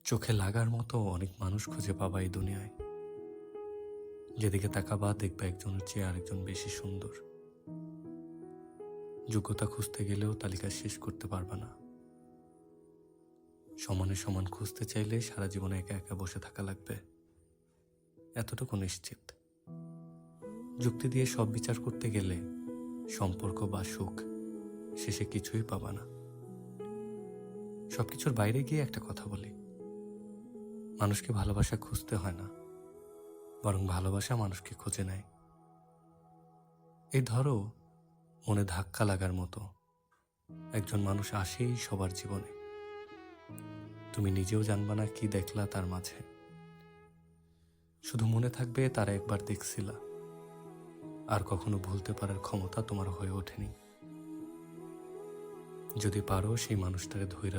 চোখে লাগার মতো অনেক মানুষ খুঁজে পাবা এই দুনিয়ায়। যেদিকে তাকাবা দেখবা একজনের চেয়ে আরেকজন বেশি সুন্দর। যোগ্যতা খুঁজতে গেলেও তালিকা শেষ করতে পারবা না। সমানে সমান খুঁজতে চাইলে সারা জীবনে একা একা বসে থাকা লাগবে, এতটুকু নিশ্চিত। যুক্তি দিয়ে সব বিচার করতে গেলে সম্পর্ক বা সুখ শেষে কিছুই পাবা না। সবকিছুর বাইরে গিয়ে একটা কথা বলি, মানুষকে ভালোবাসা খুঁজতে হয় না, বরং ভালোবাসা মানুষকে খুঁজে নেয়। এই ধরো, মনে ধাক্কা লাগার মতো একজন মানুষ আসেই সবার জীবনে। তুমি নিজেও জানবা না কি দেখলা তার মাঝে, শুধু মনে থাকবে তারা একবার দেখছিলা, আর কখনো ভুলতে পারার ক্ষমতা তোমার হয়ে ওঠেনি। যদি পারো সেই মানুষটারে ধইরা